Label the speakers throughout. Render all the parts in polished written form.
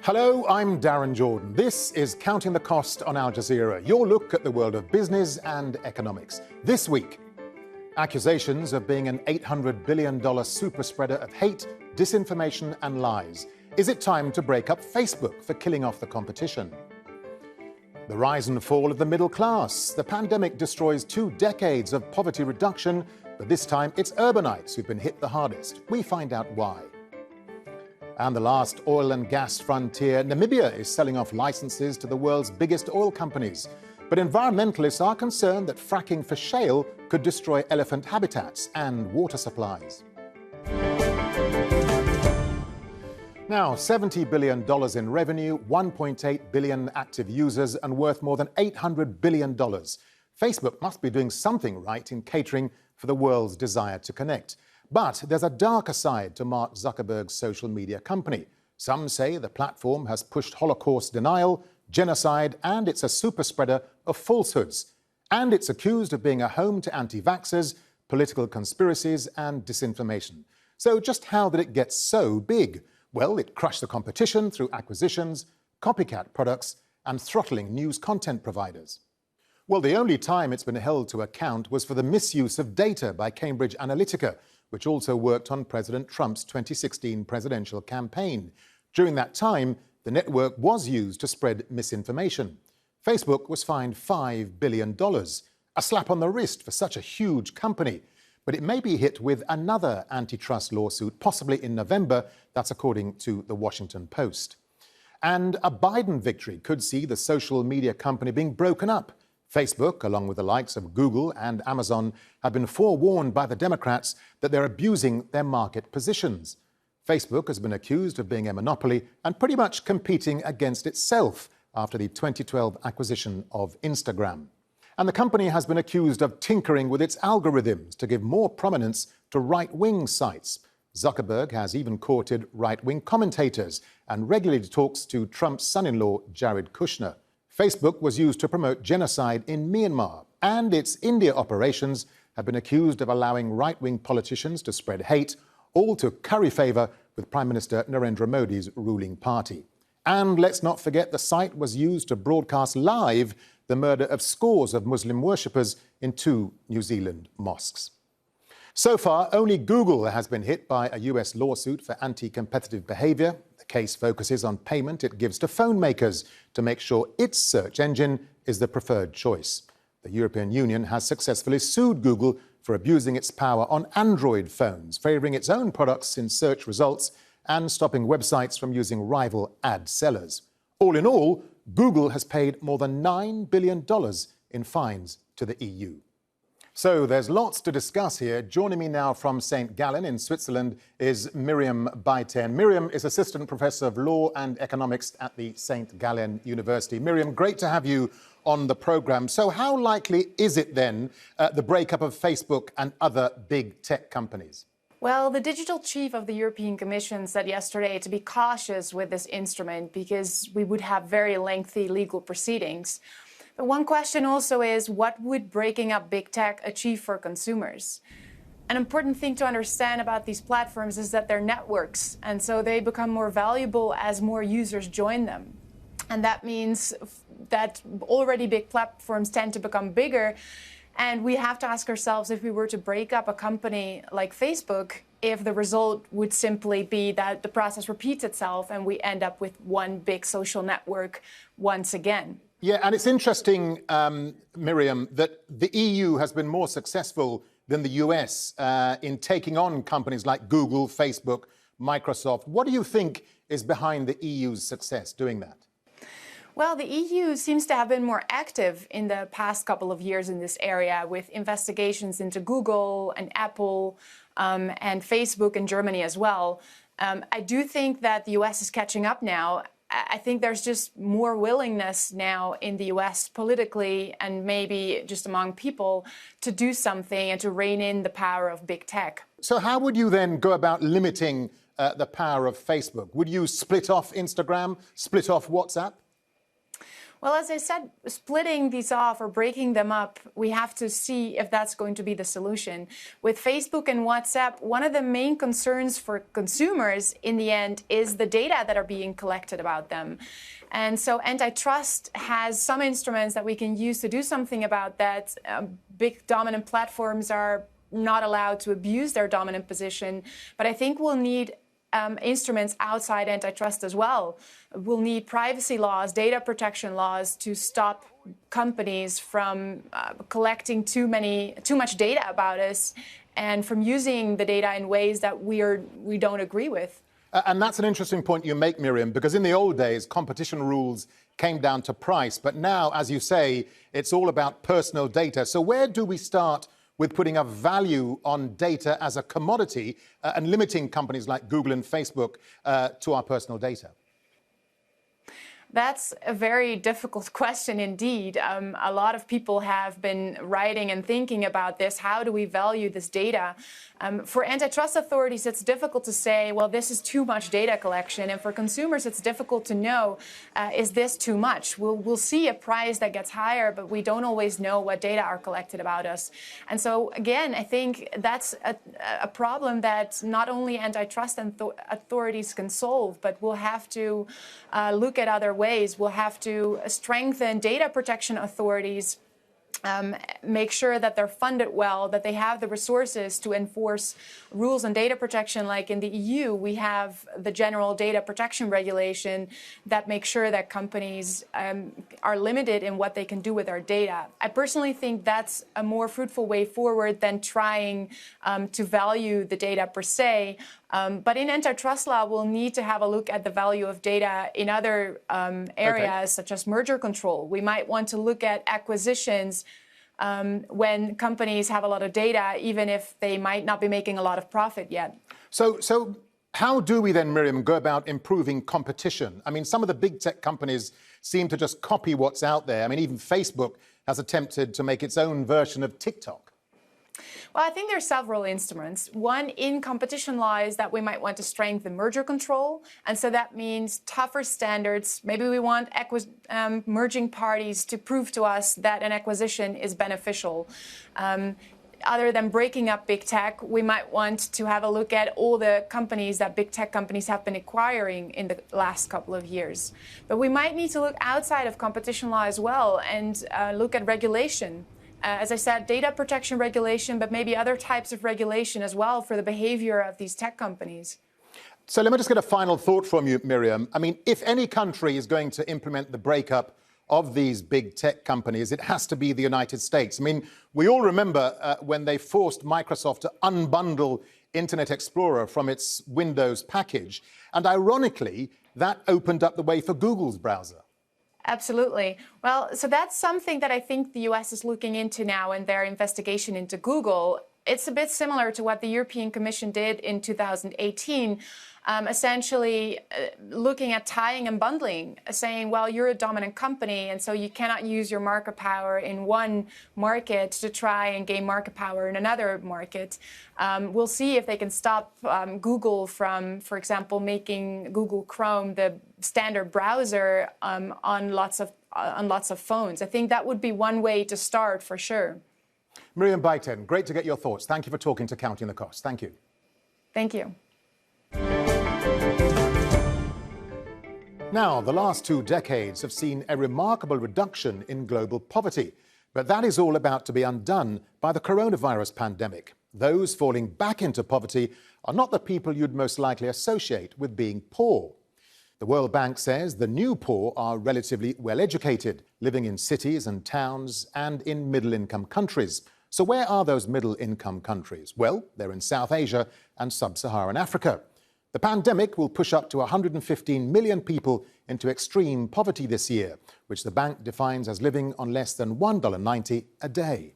Speaker 1: Hello, I'm Darren Jordan. This is Counting the Cost on Al-Jazeera, your look at the world of business and economics. This week, accusations of being an $800 billion super spreader of hate, disinformation and lies. Is it time to break up Facebook for killing off the competition? The rise and fall of the middle class. The pandemic destroys 2 decades of poverty reduction, but this time it's urbanites who've been hit the hardest. We find out why. And the last oil and gas frontier, Namibia is selling off licenses to the world's biggest oil companies. But environmentalists are concerned that fracking for shale could destroy elephant habitats and water supplies. Now, $70 billion in revenue, 1.8 billion active users, and worth more than $800 billion. Facebook must be doing something right in catering for the world's desire to connect. But there's a darker side to Mark Zuckerberg's social media company. Some say the platform has pushed Holocaust denial, genocide, and it's a super spreader of falsehoods. And it's accused of being a home to anti-vaxxers, political conspiracies, and disinformation. So just how did it get so big? Well, it crushed the competition through acquisitions, copycat products, and throttling news content providers. Well, the only time it's been held to account was for the misuse of data by Cambridge Analytica, which also worked on President Trump's 2016 presidential campaign. During that time, the network was used to spread misinformation. Facebook was fined $5 billion, a slap on the wrist for such a huge company. But it may be hit with another antitrust lawsuit, possibly in November. That's according to the Washington Post. And a Biden victory could see the social media company being broken up. Facebook, along with the likes of Google and Amazon, have been forewarned by the Democrats that they're abusing their market positions. Facebook has been accused of being a monopoly and pretty much competing against itself after the 2012 acquisition of Instagram. And the company has been accused of tinkering with its algorithms to give more prominence to right-wing sites. Zuckerberg has even courted right-wing commentators and regularly talks to Trump's son-in-law, Jared Kushner. Facebook was used to promote genocide in Myanmar, and its India operations have been accused of allowing right-wing politicians to spread hate, all to curry favour with Prime Minister Narendra Modi's ruling party. And let's not forget the site was used to broadcast live the murder of scores of Muslim worshippers in 2 New Zealand mosques. So far, only Google has been hit by a US lawsuit for anti-competitive behaviour. The case focuses on payment it gives to phone makers to make sure its search engine is the preferred choice. The European Union has successfully sued Google for abusing its power on Android phones, favouring its own products in search results and stopping websites from using rival ad sellers. All in all, Google has paid more than $9 billion in fines to the EU. So there's lots to discuss here. Joining me now from St. Gallen in Switzerland is Miriam Baiten. Miriam is Assistant Professor of Law and Economics at the St. Gallen University. Miriam, great to have you on the programme. So how likely is it then, the breakup of Facebook and other big tech companies?
Speaker 2: Well, the digital chief of the European Commission said yesterday to be cautious with this instrument because we would have very lengthy legal proceedings. But one question also is, what would breaking up big tech achieve for consumers? An important thing to understand about these platforms is that they're networks, and so they become more valuable as more users join them. And that means that already big platforms tend to become bigger. And we have to ask ourselves, if we were to break up a company like Facebook, if the result would simply be that the process repeats itself and we end up with one big social network once again.
Speaker 1: Yeah, and it's interesting, Miriam, that the EU has been more successful than the US in taking on companies like Google, Facebook, Microsoft. What do you think is behind the EU's success doing that?
Speaker 2: Well, the EU seems to have been more active in the past couple of years in this area with investigations into Google and Apple and Facebook in Germany as well. I do think that the US is catching up now. I think there's just more willingness now in the US politically and maybe just among people to do something and to rein in the power of big tech.
Speaker 1: So how would you then go about limiting the power of Facebook? Would you split off Instagram, split off WhatsApp?
Speaker 2: Well, as I said, splitting these off or breaking them up, we have to see if that's going to be the solution. With Facebook and WhatsApp, one of the main concerns for consumers in the end is the data that are being collected about them. And so antitrust has some instruments that we can use to do something about that. Big dominant platforms are not allowed to abuse their dominant position, but I think we'll need instruments outside antitrust as well. We'll need privacy laws, data protection laws to stop companies from collecting too much data about us and from using the data in ways that we don't agree with.
Speaker 1: And that's an interesting point you make, Miriam, because in the old days, competition rules came down to price. But now, as you say, it's all about personal data. So where do we start with putting a value on data as a commodity and limiting companies like Google and Facebook to our personal data?
Speaker 2: That's a very difficult question indeed. A lot of people have been writing and thinking about this. How do we value this data? For antitrust authorities, it's difficult to say, well, this is too much data collection. And for consumers, it's difficult to know, is this too much? We'll see a price that gets higher, but we don't always know what data are collected about us. And so, again, I think that's a problem that not only antitrust authorities can solve, but we'll have to look at other ways. We'll have to strengthen data protection authorities, make sure that they're funded well, that they have the resources to enforce rules on data protection. Like in the EU, we have the General Data Protection Regulation that makes sure that companies are limited in what they can do with our data. I personally think that's a more fruitful way forward than trying to value the data per se. But in antitrust law, we'll need to have a look at the value of data in other areas, such as merger control. We might want to look at acquisitions when companies have a lot of data, even if they might not be making a lot of profit yet.
Speaker 1: So how do we then, Miriam, go about improving competition? I mean, some of the big tech companies seem to just copy what's out there. I mean, even Facebook has attempted to make its own version of TikTok.
Speaker 2: Well, I think there are several instruments. One in competition law is that we might want to strengthen merger control. And so that means tougher standards. Maybe we want merging parties to prove to us that an acquisition is beneficial. Other than breaking up big tech, we might want to have a look at all the companies that big tech companies have been acquiring in the last couple of years. But we might need to look outside of competition law as well and look at regulation. As I said, data protection regulation, but maybe other types of regulation as well for the behavior of these tech companies.
Speaker 1: So let me just get a final thought from you, Miriam. I mean, if any country is going to implement the breakup of these big tech companies, it has to be the United States. I mean, we all remember when they forced Microsoft to unbundle Internet Explorer from its Windows package. And ironically, that opened up the way for Google's browser.
Speaker 2: Absolutely. Well, so that's something that I think the US is looking into now in their investigation into Google. It's a bit similar to what the European Commission did in 2018, essentially looking at tying and bundling, saying, well, you're a dominant company, and so you cannot use your market power in one market to try and gain market power in another market. We'll see if they can stop Google from, for example, making Google Chrome the standard browser on lots of phones. I think that would be one way to start for sure.
Speaker 1: Miriam Byten, great to get your thoughts. Thank you for talking to Counting the Cost. Thank you.
Speaker 2: Thank you.
Speaker 1: Now, the last 2 decades have seen a remarkable reduction in global poverty, but that is all about to be undone by the coronavirus pandemic. Those falling back into poverty are not the people you'd most likely associate with being poor. The World Bank says the new poor are relatively well-educated, living in cities and towns and in middle-income countries. So where are those middle-income countries? Well, they're in South Asia and sub-Saharan Africa. The pandemic will push up to 115 million people into extreme poverty this year, which the bank defines as living on less than $1.90 a day.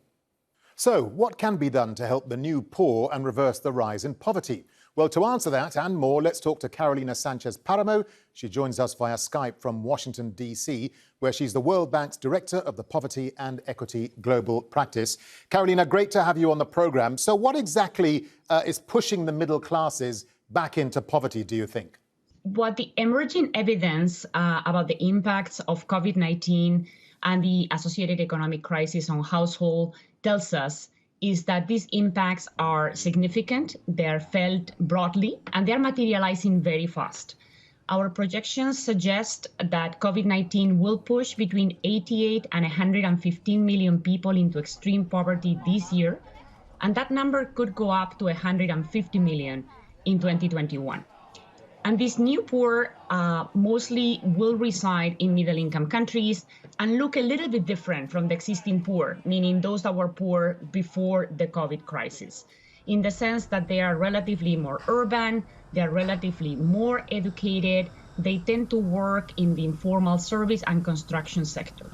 Speaker 1: So what can be done to help the new poor and reverse the rise in poverty? Well, to answer that and more, let's talk to Carolina Sanchez-Paramo. She joins us via Skype from Washington, D.C., where she's the World Bank's Director of the Poverty and Equity Global Practice. Carolina, great to have you on the program. So what exactly is pushing the middle classes back into poverty, do you think?
Speaker 3: what the emerging evidence about the impacts of COVID-19 and the associated economic crisis on households tells us is that these impacts are significant, they're felt broadly, and they're materializing very fast. Our projections suggest that COVID-19 will push between 88 and 115 million people into extreme poverty this year, and that number could go up to 150 million in 2021. And these new poor mostly will reside in middle-income countries and look a little bit different from the existing poor, meaning those that were poor before the COVID crisis, in the sense that they are relatively more urban, they are relatively more educated, they tend to work in the informal service and construction sector.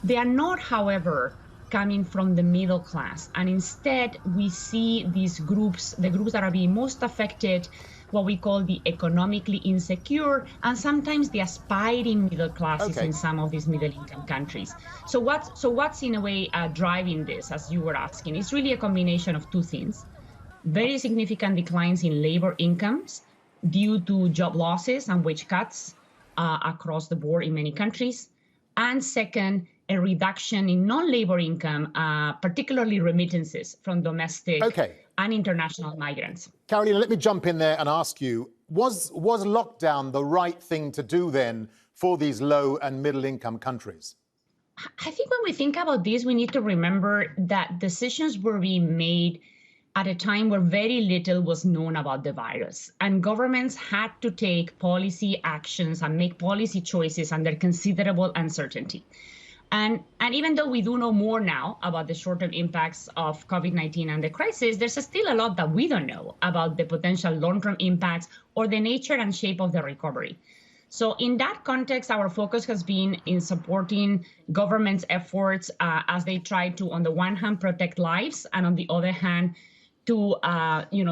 Speaker 3: They are not, however, coming from the middle class, and instead we see these groups, the groups that are being most affected, what we call the economically insecure and sometimes the aspiring middle classes in some of these middle-income countries. So what's in a way driving this, as you were asking? It's really a combination of two things. Very significant declines in labor incomes due to job losses and wage cuts across the board in many countries. And second, a reduction in non-labor income, particularly remittances from domestic and international migrants.
Speaker 1: Carolina, let me jump in there and ask you, was lockdown the right thing to do then for these low and middle income countries?
Speaker 3: I think when we think about this, we need to remember that decisions were being made at a time where very little was known about the virus, and governments had to take policy actions and make policy choices under considerable uncertainty. And even though we do know more now about the short-term impacts of COVID-19 and the crisis, there's still a lot that we don't know about the potential long-term impacts or the nature and shape of the recovery. So in that context, our focus has been in supporting governments' efforts as they try to, on the one hand, protect lives, and on the other hand, to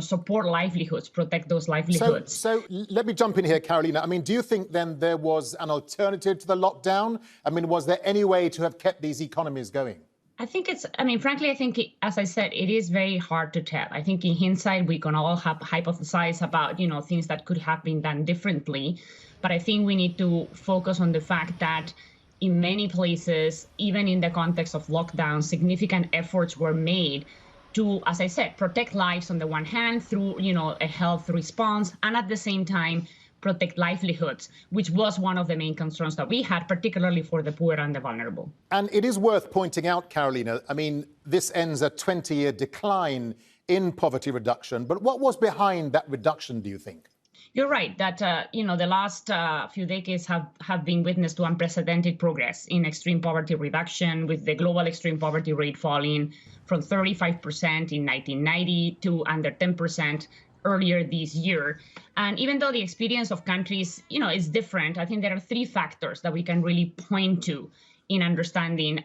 Speaker 3: support livelihoods, protect those livelihoods.
Speaker 1: So let me jump in here, Carolina. I mean, do you think then there was an alternative to the lockdown? I mean, was there any way to have kept these economies going?
Speaker 3: Frankly, I think, as I said, it is very hard to tell. I think in hindsight, we can all have hypothesize about, things that could have been done differently. But I think we need to focus on the fact that in many places, even in the context of lockdown, significant efforts were made to, as I said, protect lives on the one hand through, a health response, and at the same time, protect livelihoods, which was one of the main concerns that we had, particularly for the poor and the vulnerable.
Speaker 1: And it is worth pointing out, Carolina, I mean, this ends a 20-year decline in poverty reduction. But what was behind that reduction, do you think?
Speaker 3: You're right that, the last few decades have been witness to unprecedented progress in extreme poverty reduction, with the global extreme poverty rate falling from 35% in 1990 to under 10% earlier this year. And even though the experience of countries, is different, I think there are three factors that we can really point to in understanding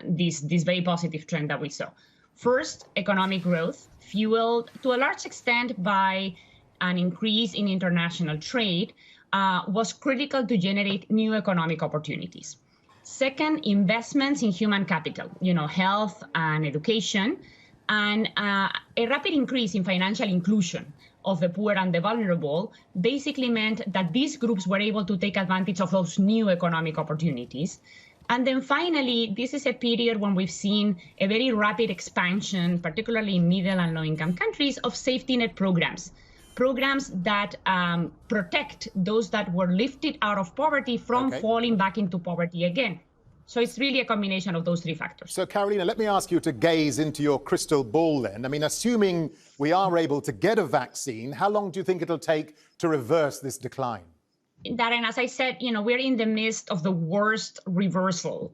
Speaker 3: this very positive trend that we saw. First, economic growth, fueled to a large extent by an increase in international trade, was critical to generate new economic opportunities. Second, investments in human capital, health and education, and a rapid increase in financial inclusion of the poor and the vulnerable basically meant that these groups were able to take advantage of those new economic opportunities. And then finally, this is a period when we've seen a very rapid expansion, particularly in middle and low-income countries, of safety net programs that protect those that were lifted out of poverty from falling back into poverty again. So it's really a combination of those three factors.
Speaker 1: So, Carolina, let me ask you to gaze into your crystal ball then. I mean, assuming we are able to get a vaccine, how long do you think it'll take to reverse this decline?
Speaker 3: Darren, as I said, we're in the midst of the worst reversal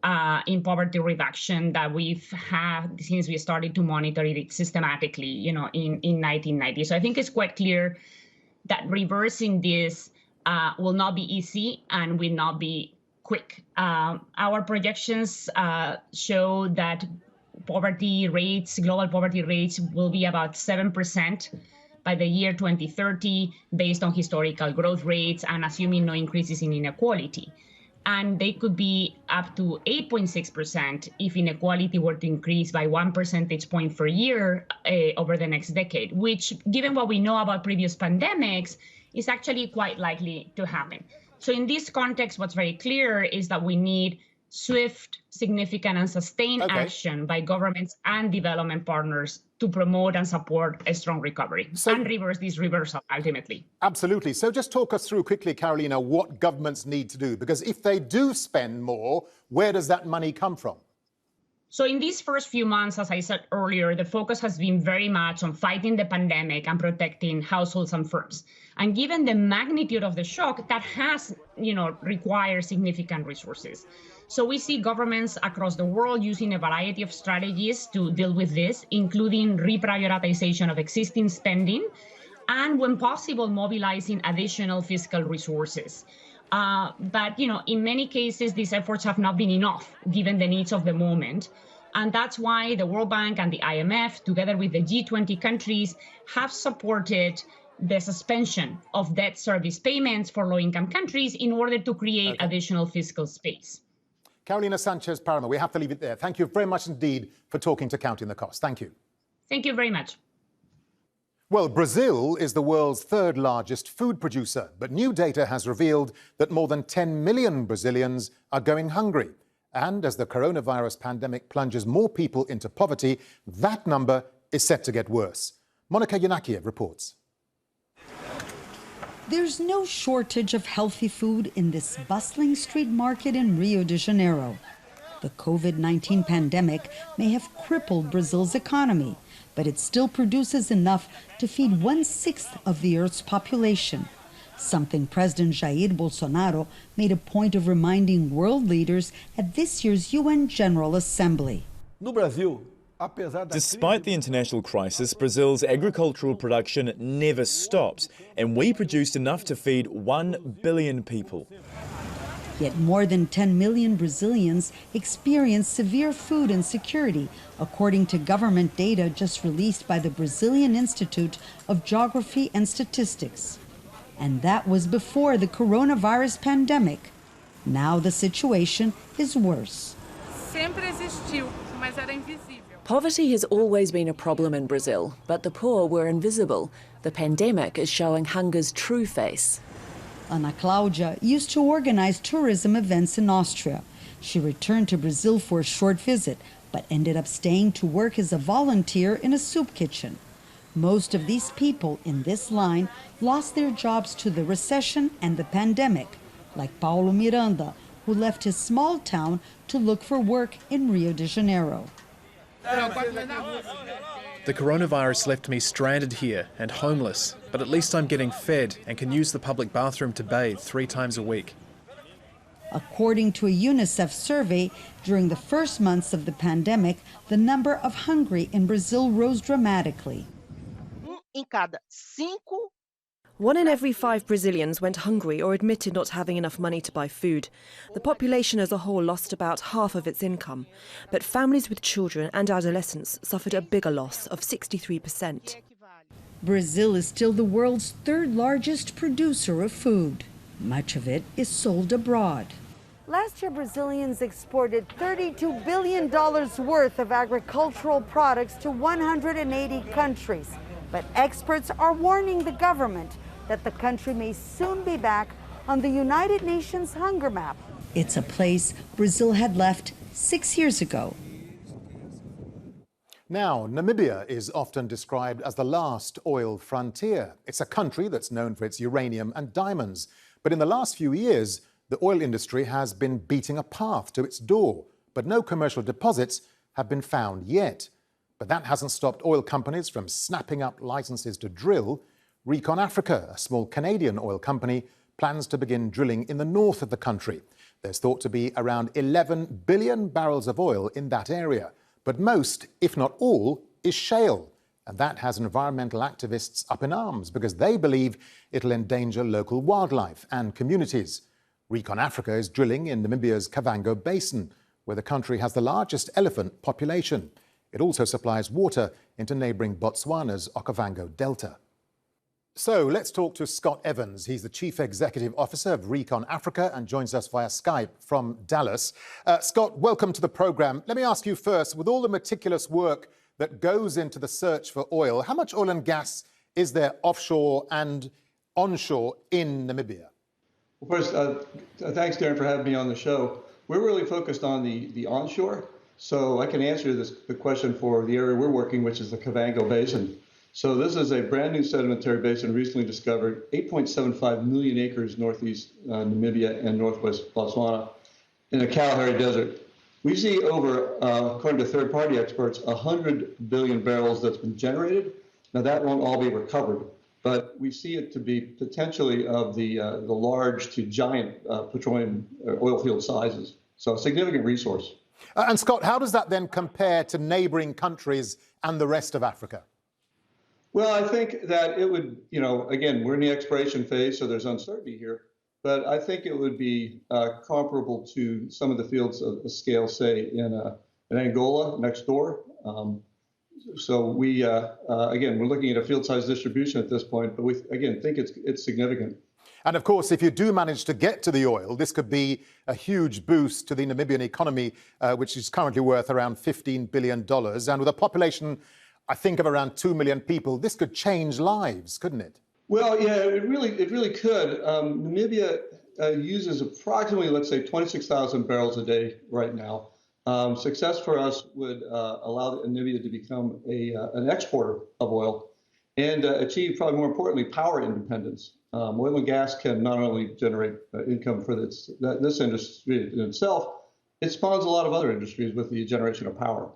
Speaker 3: in poverty reduction that we've had since we started to monitor it systematically, in 1990. So I think it's quite clear that reversing this will not be easy and will not be quick. Our projections show that global poverty rates will be about 7% by the year 2030, based on historical growth rates and assuming no increases in inequality. And they could be up to 8.6% if inequality were to increase by 1 percentage point per year over the next decade, which, given what we know about previous pandemics, is actually quite likely to happen. So in this context, what's very clear is that we need swift, significant, and sustained action by governments and development partners to promote and support a strong recovery and reverse this reversal ultimately.
Speaker 1: Absolutely. So just talk us through quickly, Carolina, what governments need to do, because if they do spend more, where does that money come from?
Speaker 3: So in these first few months, as I said earlier, the focus has been very much on fighting the pandemic and protecting households and firms. And given the magnitude of the shock, that has, required significant resources. So we see governments across the world using a variety of strategies to deal with this, including reprioritization of existing spending, and when possible, mobilizing additional fiscal resources. But in many cases, these efforts have not been enough given the needs of the moment. And that's why the World Bank and the IMF, together with the G20 countries, have supported the suspension of debt service payments for low-income countries in order to create additional fiscal space.
Speaker 1: Carolina Sanchez-Parama, we have to leave it there. Thank you very much indeed for talking to Counting the Cost. Thank you.
Speaker 3: Thank you very much.
Speaker 1: Well, Brazil is the world's third largest food producer, but new data has revealed that more than 10 million Brazilians are going hungry. And as the coronavirus pandemic plunges more people into poverty, that number is set to get worse. Monica Yanakiev reports.
Speaker 4: There's no shortage of healthy food in this bustling street market in Rio de Janeiro. The COVID-19 pandemic may have crippled Brazil's economy, but it still produces enough to feed 1/6 of the Earth's population, something President Jair Bolsonaro made a point of reminding world leaders at this year's UN General Assembly.
Speaker 5: No Brasil,
Speaker 6: despite the international crisis, Brazil's agricultural production never stops, and we produced enough to feed 1 billion people.
Speaker 4: Yet more than 10 million Brazilians experience severe food insecurity, according to government data just released by the Brazilian Institute of Geography and Statistics. And that was before the coronavirus pandemic. Now the situation is worse.
Speaker 7: Poverty has always been a problem in Brazil, but the poor were invisible. The pandemic is showing hunger's true face.
Speaker 4: Ana Cláudia used to organize tourism events in Austria. She returned to Brazil for a short visit, but ended up staying to work as a volunteer in a soup kitchen. Most of these people in this line lost their jobs to the recession and the pandemic, like Paulo Miranda, who left his small town to look for work in Rio de Janeiro.
Speaker 8: The coronavirus left me stranded here and homeless, but at least I'm getting fed and can use the public bathroom to bathe 3 times a week.
Speaker 4: According to a UNICEF survey, during the first months of the pandemic, the number of hungry in Brazil rose dramatically.
Speaker 9: 1 in every 5 Brazilians went hungry or admitted not having enough money to buy food. The population as a whole lost about half of its income, but families with children and adolescents suffered a bigger loss of 63%.
Speaker 4: Brazil is still the world's third largest producer of food. Much of it is sold abroad.
Speaker 10: Last year, Brazilians exported $32 billion worth of agricultural products to 180 countries. But experts are warning the government that the country may soon be back on the United Nations hunger map.
Speaker 4: It's a place Brazil had left 6 years ago.
Speaker 1: Now, Namibia is often described as the last oil frontier. It's a country that's known for its uranium and diamonds. But in the last few years, the oil industry has been beating a path to its door. But no commercial deposits have been found yet. But that hasn't stopped oil companies from snapping up licenses to drill. Recon Africa, a small Canadian oil company, plans to begin drilling in the north of the country. There's thought to be around 11 billion barrels of oil in that area. But most, if not all, is shale. And that has environmental activists up in arms because they believe it'll endanger local wildlife and communities. Recon Africa is drilling in Namibia's Kavango Basin, where the country has the largest elephant population. It also supplies water into neighbouring Botswana's Okavango Delta. So let's talk to Scott Evans. He's the Chief Executive Officer of Recon Africa and joins us via Skype from Dallas. Scott, welcome to the programme. Let me ask you first, with all the meticulous work that goes into the search for oil, how much oil and gas is there offshore and onshore in Namibia?
Speaker 5: Well, first, thanks, Darren, for having me on the show. We're really focused on the onshore, so I can answer the question for the area we're working, which is the Kavango Basin. So this is a brand new sedimentary basin recently discovered, 8.75 million acres northeast Namibia and northwest Botswana in the Kalahari Desert. We see over, according to third-party experts, 100 billion barrels that's been generated. Now that won't all be recovered, but we see it to be potentially of the large to giant petroleum oil field sizes. So a significant resource.
Speaker 1: And Scott, how does that then compare to neighboring countries and the rest of Africa?
Speaker 5: Well, I think that it would, again, we're in the exploration phase, so there's uncertainty here. But I think it would be comparable to some of the fields of scale, say, in Angola next door. So we, again, we're looking at a field size distribution at this point, but we, again, think it's significant.
Speaker 1: And of course, if you do manage to get to the oil, this could be a huge boost to the Namibian economy, which is currently worth around $15 billion. And with a population, I think, of around 2 million people, this could change lives, couldn't it?
Speaker 5: Well, yeah, it really could. Namibia uses approximately, let's say, 26,000 barrels a day right now. Success for us would allow Namibia to become an exporter of oil and achieve, probably more importantly, power independence. Oil and gas can not only generate income for this industry in itself, it spawns a lot of other industries with the generation of power.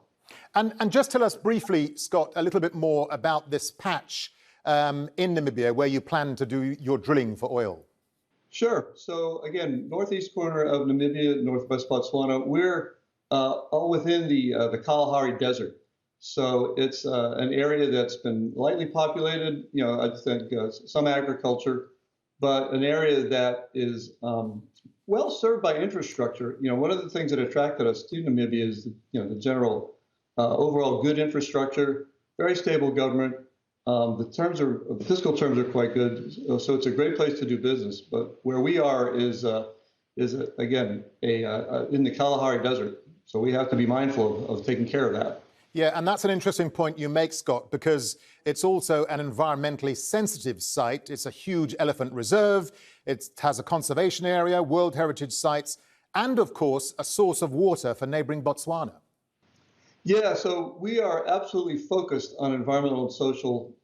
Speaker 1: And just tell us briefly, Scott, a little bit more about this patch in Namibia where you plan to do your drilling for oil.
Speaker 5: Sure. So again, northeast corner of Namibia, northwest Botswana, we're all within the Kalahari Desert. So it's an area that's been lightly populated, I think some agriculture, but an area that is well served by infrastructure. One of the things that attracted us to Namibia is the general overall good infrastructure, very stable government. The fiscal terms are quite good, so it's a great place to do business. But where we are is again in the Kalahari Desert, so we have to be mindful of taking care of that.
Speaker 1: Yeah, and that's an interesting point you make, Scott, because it's also an environmentally sensitive site. It's a huge elephant reserve. It has a conservation area, World Heritage sites, and of course, a source of water for neighboring Botswana.
Speaker 5: Yeah, so we are absolutely focused on environmental and social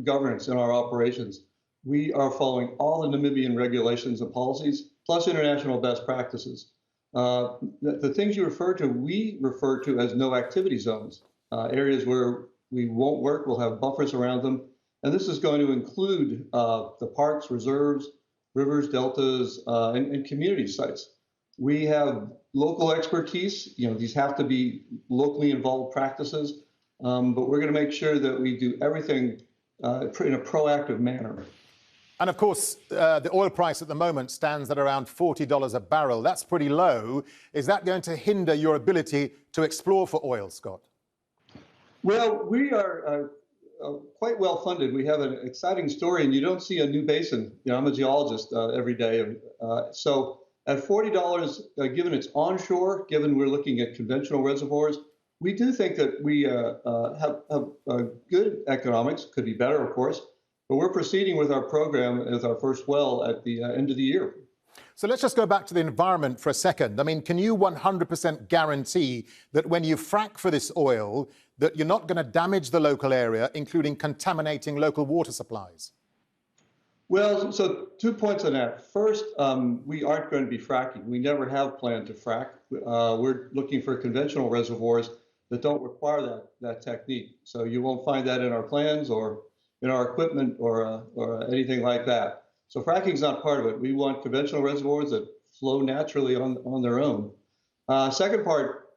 Speaker 5: governance in our operations. We are following all the Namibian regulations and policies, plus international best practices. The things you refer to, we refer to as no activity zones, areas where we won't work, we'll have buffers around them. And this is going to include the parks, reserves, rivers, deltas, and community sites. We have local expertise. These have to be locally involved practices, but we're going to make sure that we do everything in a proactive manner.
Speaker 1: And of course, the oil price at the moment stands at around $40 a barrel. That's pretty low. Is that going to hinder your ability to explore for oil, Scott?
Speaker 5: Well, we are quite well funded. We have an exciting story, and you don't see a new basin. I'm a geologist every day. So at $40, given it's onshore, given we're looking at conventional reservoirs, we do think that we have good economics, could be better, of course, but we're proceeding with our program as our first well at the end of the year.
Speaker 1: So let's just go back to the environment for a second. I mean, can you 100% guarantee that when you frack for this oil, that you're not going to damage the local area, including contaminating local water supplies?
Speaker 5: Well, so 2 points on that. First, we aren't going to be fracking. We never have planned to frack. We're looking for conventional reservoirs that don't require that technique. So you won't find that in our plans or in our equipment or anything like that. So fracking is not part of it. We want conventional reservoirs that flow naturally on their own. Second part,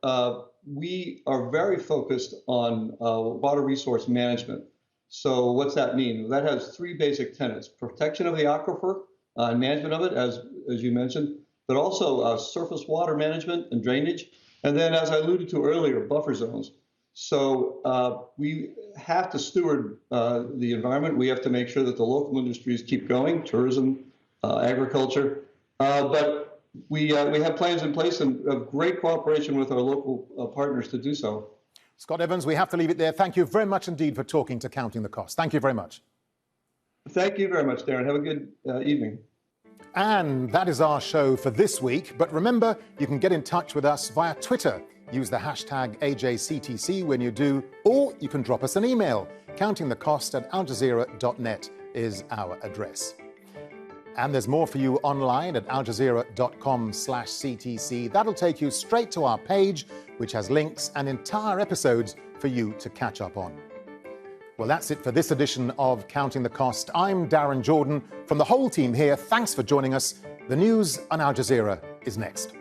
Speaker 5: we are very focused on water resource management. So what's that mean? That has three basic tenets: protection of the aquifer and management of it, as you mentioned, but also surface water management and drainage. And then, as I alluded to earlier, buffer zones. So we have to steward the environment. We have to make sure that the local industries keep going, tourism, agriculture. But we have plans in place and have great cooperation with our local partners to do so.
Speaker 1: Scott Evans, we have to leave it there. Thank you very much indeed for talking to Counting the Cost. Thank you very much.
Speaker 5: Thank you very much, Darren. Have a good evening.
Speaker 1: And that is our show for this week. But remember, you can get in touch with us via Twitter. Use the hashtag AJCTC when you do, or you can drop us an email. countingthecost@aljazeera.net is our address. And there's more for you online at aljazeera.com/CTC. That'll take you straight to our page, which has links and entire episodes for you to catch up on. Well, that's it for this edition of Counting the Cost. I'm Darren Jordan. From the whole team here, thanks for joining us. The news on Al Jazeera is next.